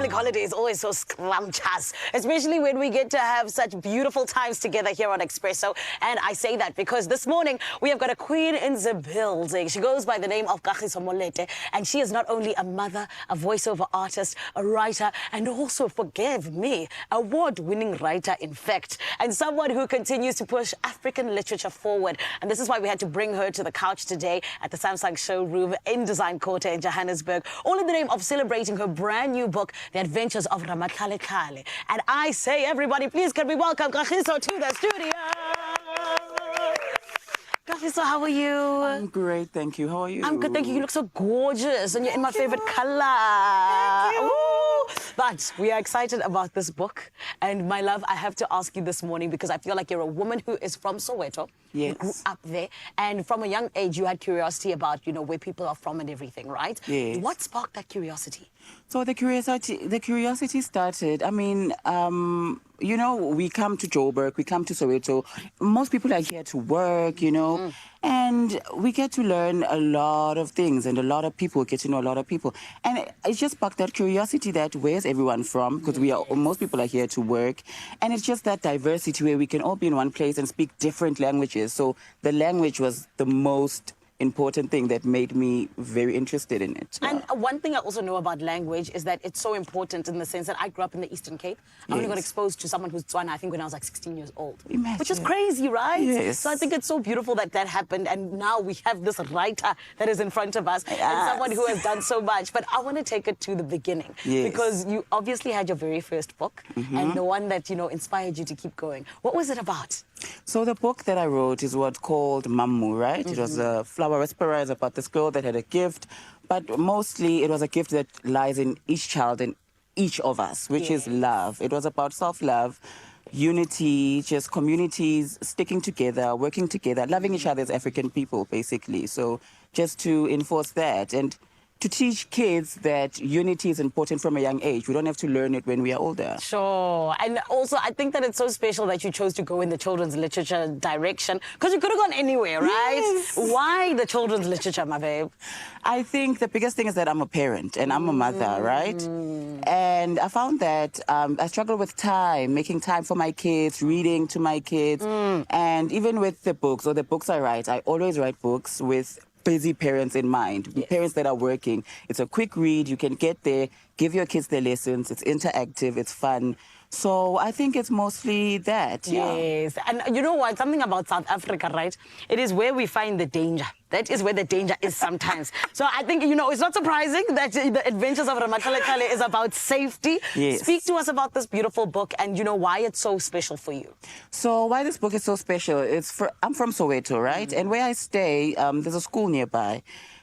public holiday is always so scrumptious, especially when we get to have such beautiful times together here on Expresso. And I say that because this morning we have got a queen in the building. She goes by the name of Kagiso Molete, and she is not only a mother, a voiceover artist, a writer, and also, forgive me, award-winning writer, in fact, and someone who continues to push African literature forward. And this is why we had to bring her to the couch today at the Samsung showroom in Design Quarter in Johannesburg, all in the name of celebrating her brand new book, The Adventures of Rra, tlhale. And I say, everybody, please can we welcome Kagiso to the studio. Kagiso, how are you? I'm great, thank you. How are you? I'm good, thank you. You look so gorgeous, and you're in my favorite color. Thank you. But we are excited about this book. And my love, I have to ask you this morning because I feel like you're a woman who is from Soweto. Yes. You grew up there. And from a young age, you had curiosity about, where people are from and everything, right? Yes. What sparked that curiosity? So the curiosity started, we come to Joburg, we come to Soweto. Most people are here to work, and we get to learn a lot of things, and a lot of people get to know a lot of people. And it just sparked that curiosity that where's everyone from? Because most people are here to work. And it's just that diversity where we can all be in one place and speak different languages. So the language was the most important thing that made me very interested in it. And one thing I also know about language is that it's so important in the sense that I grew up in the Eastern Cape. I only got exposed to someone who's Tswana, I think, when I was like 16 years old. Imagine. Which is crazy, right? Yes. So I think it's so beautiful that that happened, and now we have this writer that is in front of us, Yes. and someone who has done so much. But I want to take it to the beginning, because you obviously had your very first book, and the one that, inspired you to keep going. What was it about? So the book that I wrote is what's called Mammu, right? It was a flower whisperer. It's about this girl that had a gift, but mostly it was a gift that lies in each child and each of us, which is love. It was about self-love, unity, just communities sticking together, working together, loving each other as African people, basically. So just to enforce that and to teach kids that unity is important from a young age. We don't have to learn it when we are older. Sure. And also, I think that it's so special that you chose to go in the children's literature direction, because you could have gone anywhere, right? Yes. Why the children's literature, my babe? I think the biggest thing is that I'm a parent and I'm a mother, right? And I found that I struggle with time, making time for my kids, reading to my kids. And even with the books, or the books I write, I always write books with busy parents in mind, parents that are working. It's a quick read, you can get there, give your kids their lessons, it's interactive, it's fun. So I think it's mostly that. Yes. And you know what? Something about South Africa, right? It is where we find the danger. That is where the danger is sometimes. So I think, it's not surprising that The Adventures of Rra tlhale is about safety. Yes. Speak to us about this beautiful book and, why it's so special for you. So why this book is so special, I'm from Soweto, right? And where I stay, there's a school nearby.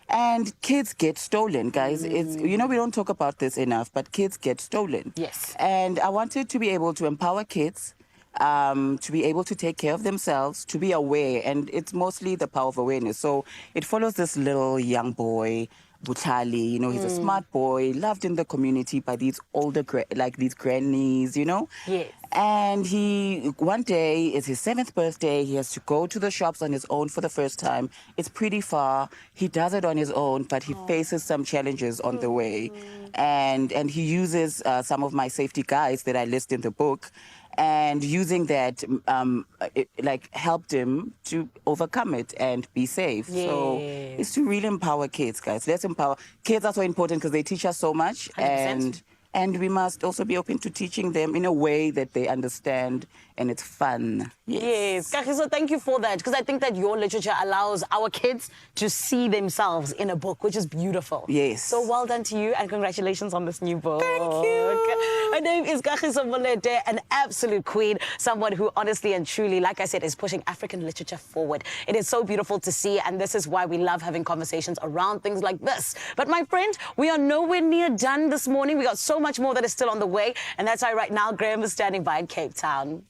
And kids get stolen, guys. It's, we don't talk about this enough, but kids get stolen. Yes. And I wanted to be able to empower kids, to be able to take care of themselves, to be aware. And it's mostly the power of awareness. So it follows this little young boy, tlhale, he's a smart boy, loved in the community by these older, these grannies, Yes. And one day, it's his 7th birthday, he has to go to the shops on his own for the first time. It's pretty far. He does it on his own, but he faces some challenges on the way. And he uses some of my safety guides that I list in the book. And using that, helped him to overcome it and be safe. Yes. So it's to really empower kids, guys. Let's empower. Kids are so important because they teach us so much. 100%. And we must also be open to teaching them in a way that they understand and it's fun. Yes. Kagiso, thank you for that, because I think that your literature allows our kids to see themselves in a book, which is beautiful. Yes. So well done to you, and congratulations on this new book. Thank you. Her name is Kagiso Molete, an absolute queen, someone who honestly and truly, like I said, is pushing African literature forward. It is so beautiful to see, and this is why we love having conversations around things like this. But my friend, we are nowhere near done this morning. We got so much more that is still on the way, and that's why right now Graham is standing by in Cape Town.